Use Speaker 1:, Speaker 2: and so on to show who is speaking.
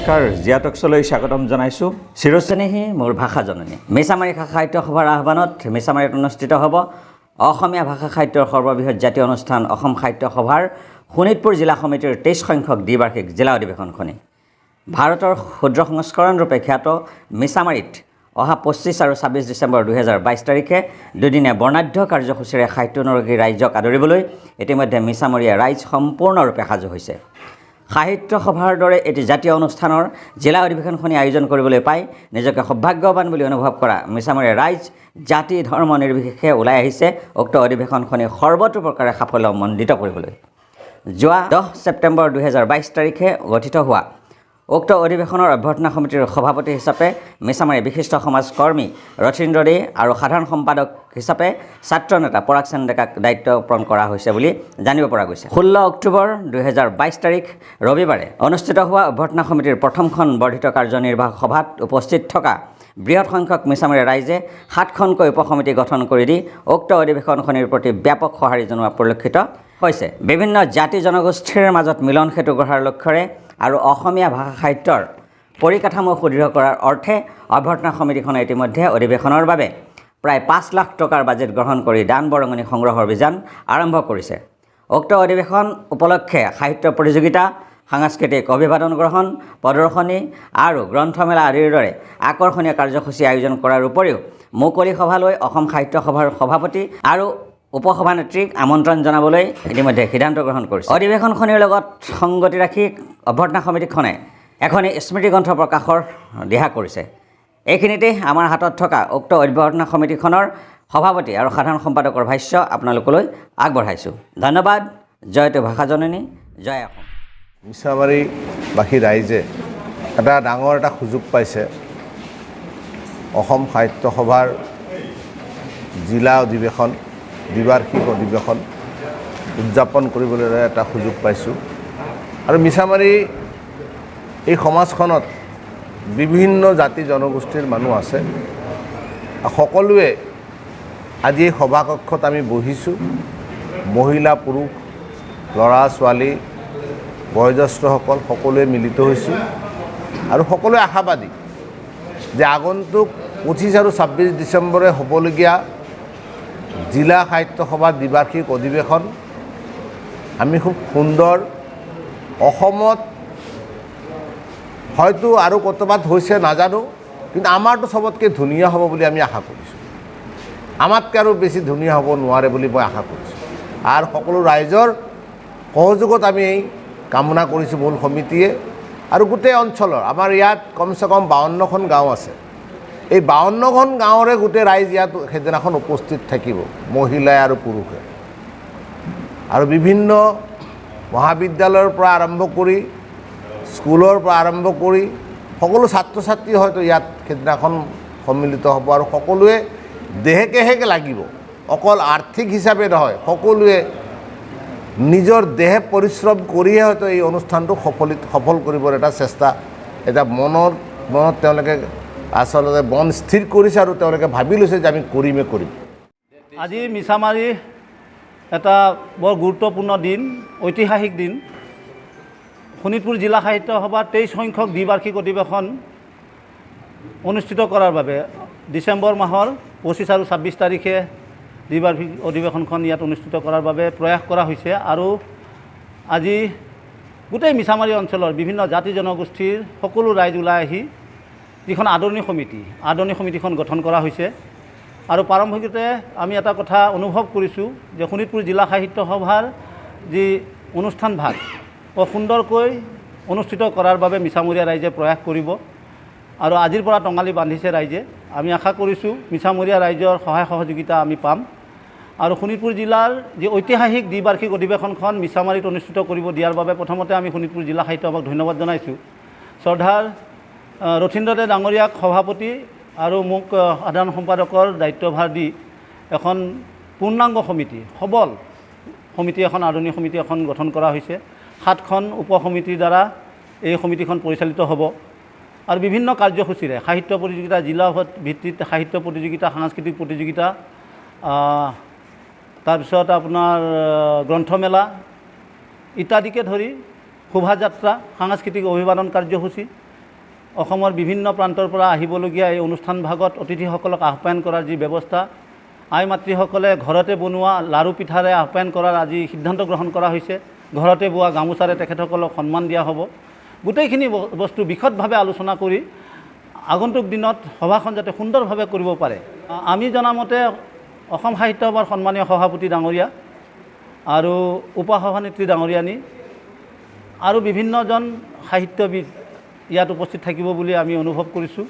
Speaker 1: নমস্কাৰ, জিয়া টক্সলৈ স্বাগতম জনাইছোঁ। চিৰস্নেহী মোৰ ভাষা জননী। মিছামাৰী ভাষা সাহিত্য সভাৰ আহ্বানত মিছামাৰীত অনুষ্ঠিত হ'ব অসমীয়া ভাষা সাহিত্যৰ সৰ্ববৃহৎ জাতীয় অনুষ্ঠান অসম সাহিত্য সভাৰ শোণিতপুৰ জিলা সমিতিৰ 23 সংখ্যক দ্বিবাৰ্ষিক জিলা অধিৱেশনখনি। ভাৰতৰ ক্ষুদ্ৰ সংস্কৰণ ৰূপে খ্যাত মিছামাৰীত অহা 25 আৰু 26 ডিচেম্বৰ 2022 তাৰিখে দুদিনীয়া বৰ্ণাঢ্য কাৰ্যসূচীৰে সাহিত্যানুৰাগী ৰাইজক আদৰিবলৈ ইতিমধ্যে মিছামৰীয়া ৰাইজ সম্পূৰ্ণৰূপে সাজু হৈছে। সাহিত্য সভাৰ দৰে এটি জাতীয় অনুষ্ঠানৰ জিলা অধিৱেশনখনি আয়োজন কৰিবলৈ পাই নিজকে সৌভাগ্যৱান বুলি অনুভৱ কৰা মিছামৰীয়া ৰাইজ জাতি ধৰ্ম নিৰ্বিশেষে ওলাই আহিছে উক্ত অধিৱেশনখনি সৰ্বতোপ্ৰকাৰে সাফল্যমণ্ডিত কৰিবলৈ। যোৱা 10 ছেপ্টেম্বৰ 2022 তাৰিখে গঠিত হোৱা উক্ত অধিৱেশনৰ অভ্যৰ্থনা সমিতিৰ সভাপতি হিচাপে মিছামাৰী বিশিষ্ট সমাজকৰ্মী ৰথীন্দ্ৰ দে আৰু সাধাৰণ সম্পাদক হিচাপে ছাত্ৰ নেতা পৰাগ সেন ডেকাক দায়িত্ব অৰ্পণ কৰা হৈছে বুলি জানিব পৰা গৈছে। 16 অক্টোবৰ 2022 তাৰিখ ৰবিবাৰে অনুষ্ঠিত হোৱা অভ্যৰ্থনা সমিতিৰ প্ৰথমখন বৰ্ধিত কাৰ্যনিৰ্বাহক সভাত উপস্থিত থকা বৃহৎ সংখ্যক মিছামাৰী ৰাইজে 7খনকৈ উপসমিতি গঠন কৰি দি উক্ত অধিৱেশনখনিৰ প্ৰতি ব্যাপক সঁহাৰি জনোৱা পৰিলক্ষিত হৈছে। বিভিন্ন জাতি জনগোষ্ঠীৰ মাজত মিলন সেতু গঢ়াৰ লক্ষ্যৰে আৰু অসমীয়া ভাষা সাহিত্যৰ পৰিকাঠামো সুদৃঢ় কৰাৰ অৰ্থে অভ্যৰ্থনা সমিতিখনে ইতিমধ্যে অধিৱেশনৰ বাবে প্ৰায় 5 লাখ টকাৰ বাজেট গ্ৰহণ কৰি দান বৰঙণি সংগ্ৰহৰ অভিযান আৰম্ভ কৰিছে। উক্ত অধিৱেশন উপলক্ষে সাহিত্য প্ৰতিযোগিতা, সাংস্কৃতিক অভিবাদন গ্ৰহণ, প্ৰদৰ্শনী আৰু গ্ৰন্থমেলা আদিৰ দৰে আকৰ্ষণীয় কাৰ্যসূচী আয়োজন কৰাৰ উপৰিও মুকলি সভালৈ অসম সাহিত্য সভাৰ সভাপতি আৰু উপসভানেত্ৰীক আমন্ত্ৰণ জনাবলৈ ইতিমধ্যে সিদ্ধান্ত গ্ৰহণ কৰিছে। অধিৱেশনখনিৰ লগত সংগতি ৰাখি অভ্যৰ্থনা সমিতিখনে এখন স্মৃতি গ্ৰন্থ প্ৰকাশৰ দিহা কৰিছে। এইখিনিতে আমাৰ হাতত থকা উক্ত অভ্যৰ্থনা সমিতিখনৰ সভাপতি আৰু সাধাৰণ সম্পাদকৰ ভাষ্য আপোনালোকলৈ আগবঢ়াইছোঁ। ধন্যবাদ। জয়তে ভাষা জননী, জয় অসম।
Speaker 2: মিছামাৰীবাসী ৰাইজে ডাঙৰ এটা সুযোগ পাইছে। অসম সাহিত্য সভাৰ জিলা অধিৱেশন, দ্বিবাৰ্ষিক অধিৱেশন উদযাপন কৰিবলৈ এটা সুযোগ পাইছোঁ। আৰু মিছামাৰী এই সমাজখনত বিভিন্ন জাতি জনগোষ্ঠীৰ মানুহ আছে। সকলোৱে আজি এই সভাকক্ষত আমি বহিছোঁ। মহিলা, পুৰুষ, ল'ৰা ছোৱালী, বয়োজ্যেষ্ঠসকল সকলোৱে মিলিত হৈছোঁ আৰু সকলোৱে আশাবাদী যে আগন্তুক 25 আৰু 26 ডিচেম্বৰে হ'বলগীয়া জিলা সাহিত্য সভাৰ দ্বিবাৰ্ষিক অধিৱেশন আমি খুব সুন্দৰ, অসমত হয়তো আৰু ক'ৰবাত হৈছে নাজানো, কিন্তু আমাৰতো চবতকৈ ধুনীয়া হ'ব বুলি আমি আশা কৰিছোঁ। আমাতকৈ আৰু বেছি ধুনীয়া হ'ব নোৱাৰে বুলি মই আশা কৰিছোঁ। আৰু সকলো ৰাইজৰ সহযোগত আমি এই কামনা কৰিছোঁ মূল সমিতিয়ে আৰু গোটেই অঞ্চলৰ। আমাৰ ইয়াত কমচে কম 52খন গাঁও আছে। এই 52খন গাঁৱৰে গোটেই ৰাইজ ইয়াত সেইদিনাখন উপস্থিত থাকিব, মহিলাই আৰু পুৰুষে। আৰু বিভিন্ন মহাবিদ্যালয়ৰ পৰা আৰম্ভ কৰি স্কুলৰ পৰা আৰম্ভ কৰি সকলো ছাত্ৰ ছাত্ৰী হয়তো ইয়াত সেইদিনাখন সন্মিলিত হ'ব আৰু সকলোৱে দেহেকেহেকে লাগিব। অকল আৰ্থিক হিচাপে নহয়, সকলোৱে নিজৰ দেহে পৰিশ্ৰম কৰিয়ে হয়তো এই অনুষ্ঠানটো সফল কৰিবৰ এটা চেষ্টা, এটা মনত তেওঁলোকে আচলতে মন স্থিৰ কৰিছে আৰু তেওঁলোকে ভাবি লৈছে যে আমি কৰিম।
Speaker 3: আজি মিছামাৰী এটা বৰ গুৰুত্বপূৰ্ণ দিন, ঐতিহাসিক দিন। শোণিতপুৰ জিলা সাহিত্য সভাৰ 23 সংখ্যক দ্বিবাৰ্ষিক অধিৱেশন অনুষ্ঠিত কৰাৰ বাবে ডিচেম্বৰ মাহৰ 25 আৰু 26 তাৰিখে দ্বিবাৰ্ষিক অধিৱেশনখন ইয়াত অনুষ্ঠিত কৰাৰ বাবে প্ৰয়াস কৰা হৈছে। আৰু আজি গোটেই মিছামাৰী অঞ্চলৰ বিভিন্ন জাতি জনগোষ্ঠীৰ সকলো ৰাইজ ওলাই আহি যিখন আদৰণি সমিতিখন গঠন কৰা হৈছে। আৰু প্ৰাৰম্ভিকতে আমি এটা কথা অনুভৱ কৰিছোঁ যে শোণিতপুৰ জিলা সাহিত্য সভাৰ যি অনুষ্ঠান ভাগ সুন্দৰকৈ অনুষ্ঠিত কৰাৰ বাবে মিছামৰীয়া ৰাইজে প্ৰয়াস কৰিব আৰু আজিৰ পৰা টঙালি বান্ধিছে ৰাইজে। আমি আশা কৰিছোঁ মিছামৰীয়া ৰাইজৰ সহায় সহযোগিতা আমি পাম আৰু শোণিতপুৰ জিলাৰ যি ঐতিহাসিক দ্বিবাৰ্ষিক অধিৱেশনখন মিছামাৰীত অনুষ্ঠিত কৰিব দিয়াৰ বাবে প্ৰথমতে আমি শোণিতপুৰ জিলা সাহিত্য সভাক ধন্যবাদ জনাইছোঁ। শ্ৰদ্ধাৰ ৰথীন্দ্ৰ দে ডাঙৰীয়াক সভাপতি আৰু মোক সাধাৰণ সম্পাদকৰ দায়িত্বভাৰ দি এখন পূৰ্ণাংগ সমিতি, সবল সমিতি এখন, আদৰণি সমিতি এখন গঠন কৰা হৈছে। 7খন উপসমিতিৰ দ্বাৰা এই সমিতিখন পৰিচালিত হ'ব আৰু বিভিন্ন কাৰ্যসূচীৰে সাহিত্য প্ৰতিযোগিতা, জিলা ভিত্তিত সাহিত্য প্ৰতিযোগিতা, সাংস্কৃতিক প্ৰতিযোগিতা, তাৰপিছত আপোনাৰ গ্ৰন্থমেলা ইত্যাদিকে ধৰি শোভাযাত্ৰা, সাংস্কৃতিক অভিবাদন কাৰ্যসূচী অসমৰ বিভিন্ন প্ৰান্তৰ পৰা আহিবলগীয়া এই অনুষ্ঠান ভাগত অতিথিসকলক আহ্বান কৰাৰ যি ব্যৱস্থা, আই মাতৃসকলে ঘৰতে বনোৱা লাড়ু পিঠাৰে আহ্বান কৰাৰ আজি সিদ্ধান্ত গ্ৰহণ কৰা হৈছে। ঘৰতে বোৱা গামোচাৰে তেখেতসকলক সন্মান দিয়া হ'ব। গোটেইখিনি বস্তু বিশদভাৱে আলোচনা কৰি আগন্তুক দিনত সভাখন যাতে সুন্দৰভাৱে কৰিব পাৰে। আমি জনামতে অসম সাহিত্য সভাৰ সন্মানীয় সভাপতি ডাঙৰীয়া আৰু উপসভানেত্ৰী ডাঙৰীয়ানী আৰু বিভিন্নজন সাহিত্যবিদ ইয়াত উপস্থিত থাকিব বুলি আমি অনুভৱ কৰিছোঁ।